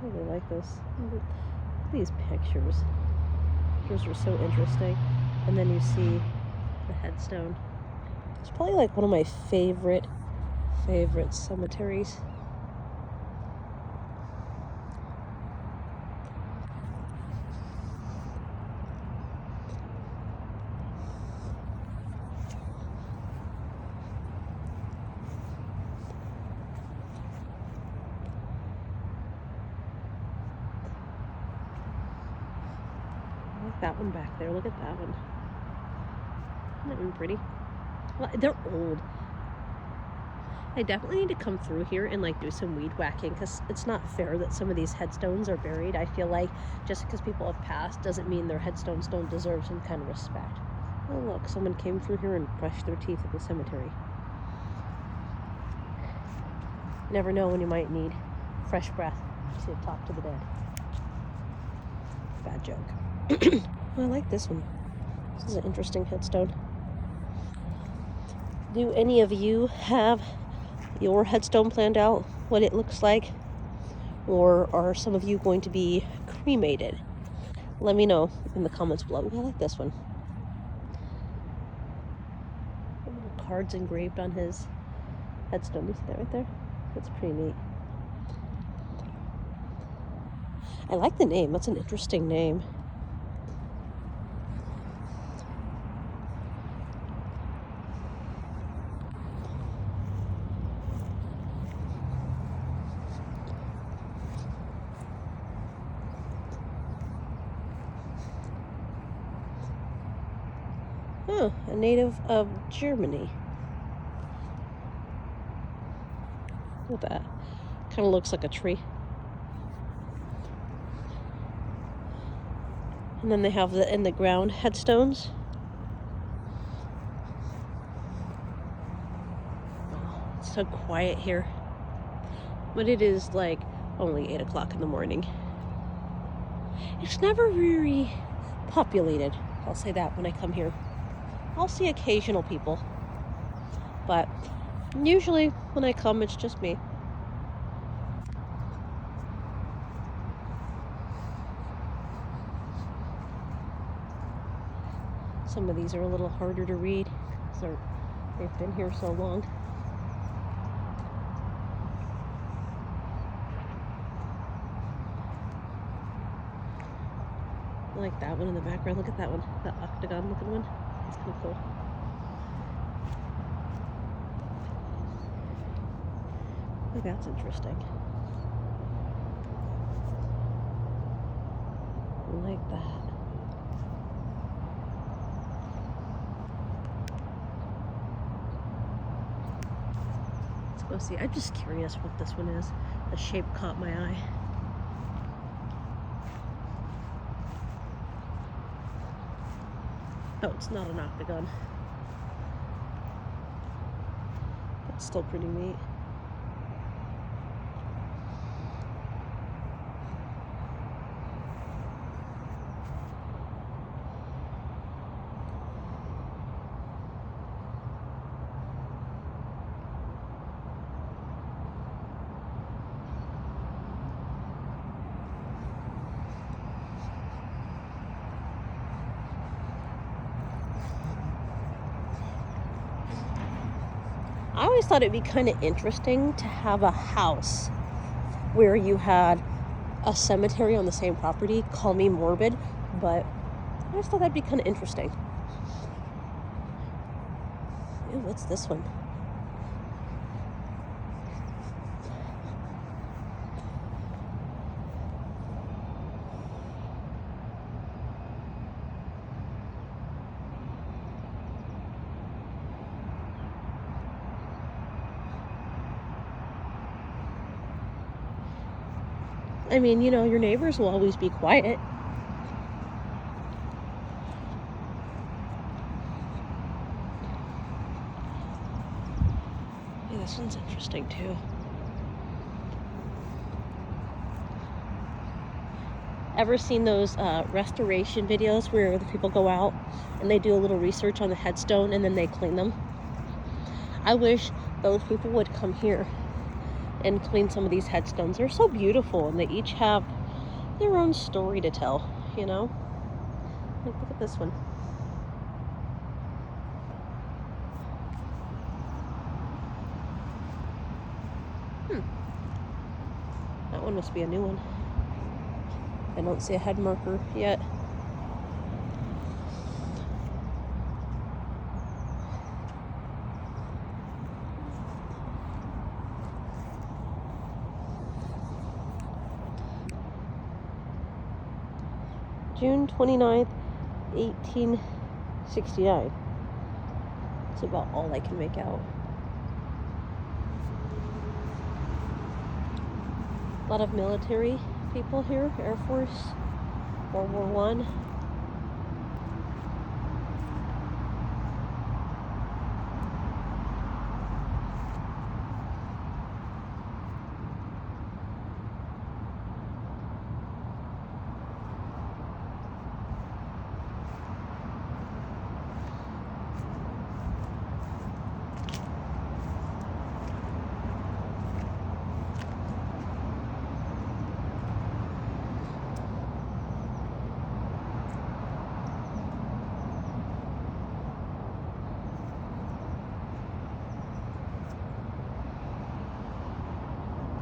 I really like this. Look at these pictures. Pictures are so interesting. And then you see the headstone. It's probably like one of my favorite cemeteries. I like that one back there. Look at that one. Isn't that one pretty? Well, they're old. I definitely need to come through here and like do some weed whacking, because it's not fair that some of these headstones are buried. I feel like just because people have passed doesn't mean their headstones don't deserve some kind of respect. Oh look, someone came through here and brushed their teeth at the cemetery. You never know when you might need fresh breath to talk to the dead. Bad joke. I like this one. This is an interesting headstone. Do any of you have your headstone planned out, what it looks like? Or are some of you going to be cremated? Let me know in the comments below. I like this one. Little cards engraved on his headstone. You see that right there? That's pretty neat. I like the name. That's an interesting name. Oh, a native of Germany. Look at that. Kind of looks like a tree. And then they have the in the ground headstones. Oh, it's so quiet here. But it is like only 8 o'clock in the morning. It's never very populated. I'll say that when I come here. I'll see occasional people, but usually when I come, it's just me. Some of these are a little harder to read because they've been here so long. I like that one in the background. Look at that one, that octagon looking one. It's kind of cool. Oh, that's interesting. I like that. Let's go see. I'm just curious what this one is. The shape caught my eye. Oh, it's not an octagon. It's still pretty neat. I always thought it'd be kind of interesting to have a house where you had a cemetery on the same property. Call me morbid, but I always thought that'd be kind of interesting. Ew, what's this one? I mean, you know, your neighbors will always be quiet. Yeah, this one's interesting too. Ever seen those restoration videos where the people go out and they do a little research on the headstone and then they clean them? I wish those people would come here and clean some of these headstones. They're so beautiful, and they each have their own story to tell, you know? Like, look at this one. That one must be a new one. I don't see a head marker yet. June 29th, 1869. That's about all I can make out. A lot of military people here, Air Force, World War I.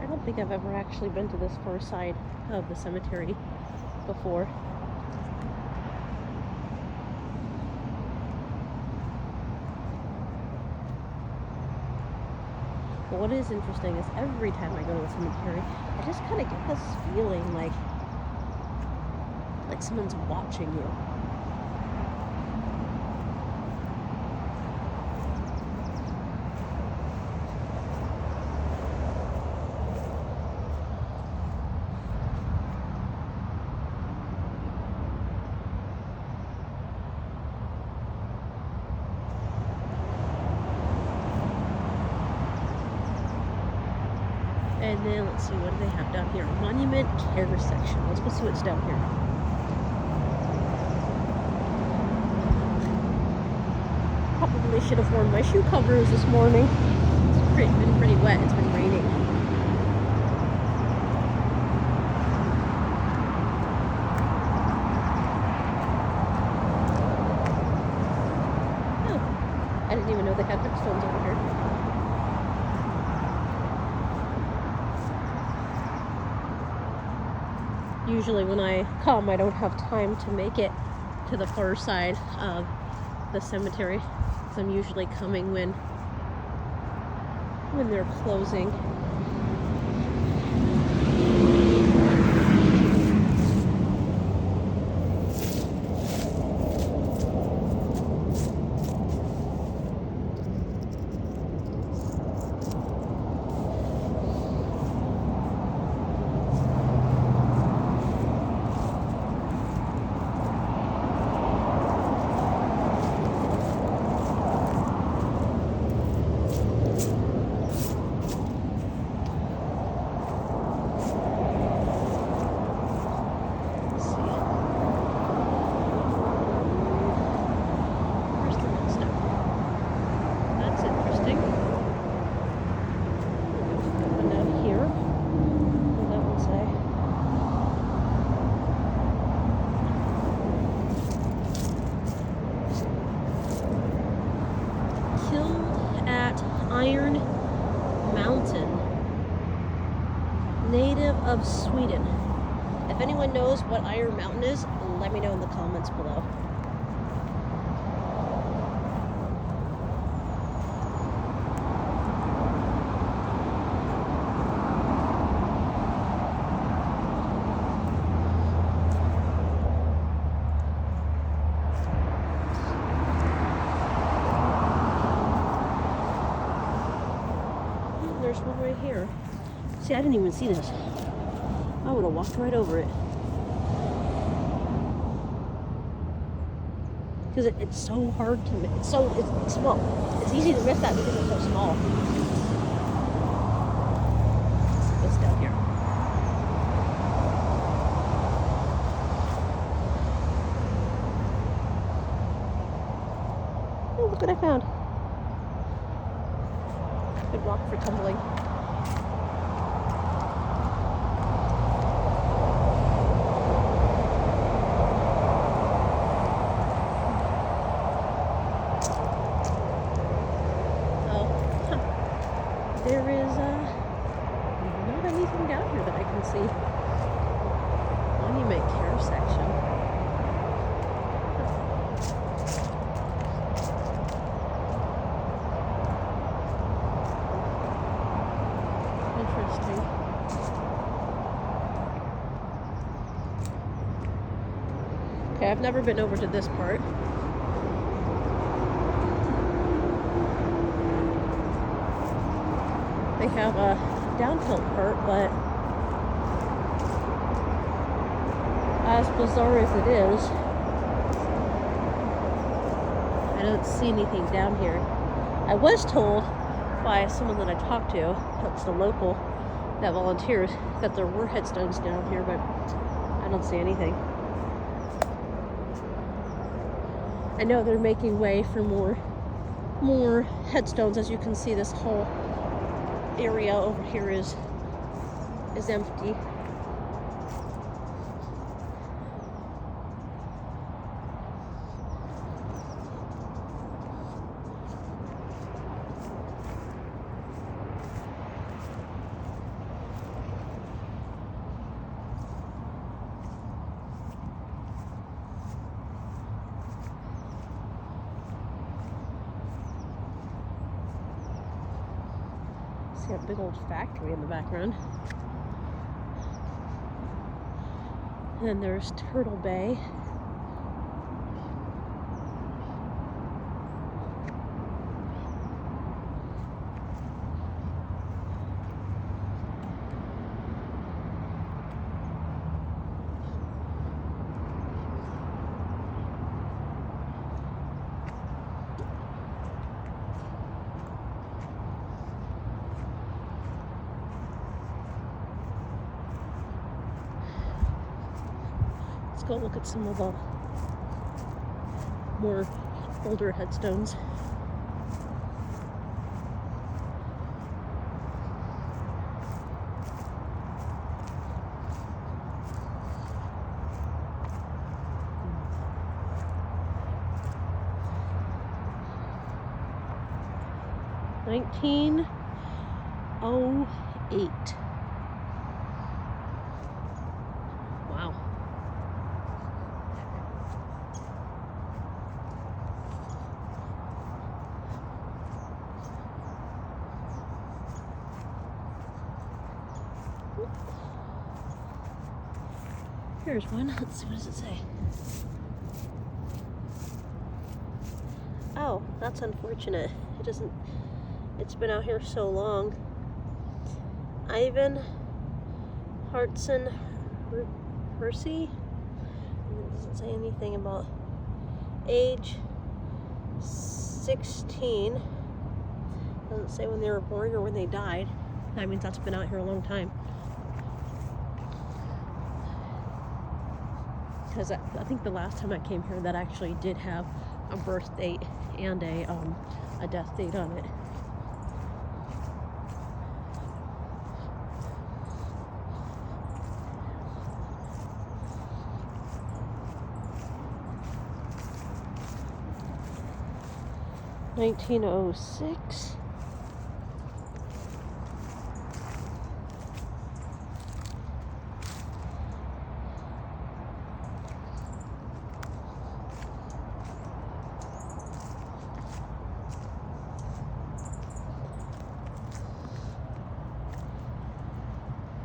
I don't think I've ever actually been to this far side of the cemetery before. But what is interesting is every time I go to the cemetery, I just kind of get this feeling like someone's watching you. And then let's see, what do they have down here? Monument care section. Let's go see what's down here. Probably should have worn my shoe covers this morning. It's been pretty wet. It's been raining. Oh, I didn't even know they had headstones over here. Usually when I come, I don't have time to make it to the far side of the cemetery. So I'm usually coming when they're closing. Iron Mountain, native of Sweden. If anyone knows what Iron Mountain is, let me know in the comments below. There's one right here. See, I didn't even see this. I would have walked right over it. Because it's so hard to miss. It's small. It's easy to miss that because it's so small. What's down here? Oh, look what I found. Good rock for tumbling. can see Monument Care section. Interesting. Okay, I've never been over to this part. They have a downhill part, but as bizarre as it is, I don't see anything down here. I was told by someone that I talked to, that's the local, that volunteers, that there were headstones down here, but I don't see anything. I know they're making way for more headstones. As you can see, this whole area over here is empty. See a big old factory in the background. And then there's Turtle Bay. Let's go look at some of the more older headstones. $1908. Wow. Here's one. Let's see, what does it say? Oh, that's unfortunate. It doesn't, it's been out here so long. Ivan Hartson Hersey. It doesn't say anything about age. 16. Doesn't say when they were born or when they died. That means that's been out here a long time. Because I think the last time I came here, that actually did have a birth date and a death date on it. $1906.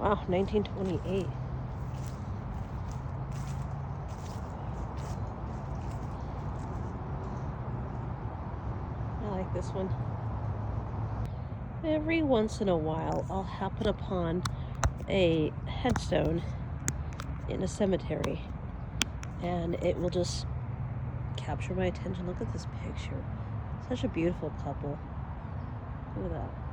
Wow, 1928. I like this one. Every once in a while, I'll happen upon a headstone in a cemetery, and it will just capture my attention. Look at this picture. Such a beautiful couple. Look at that.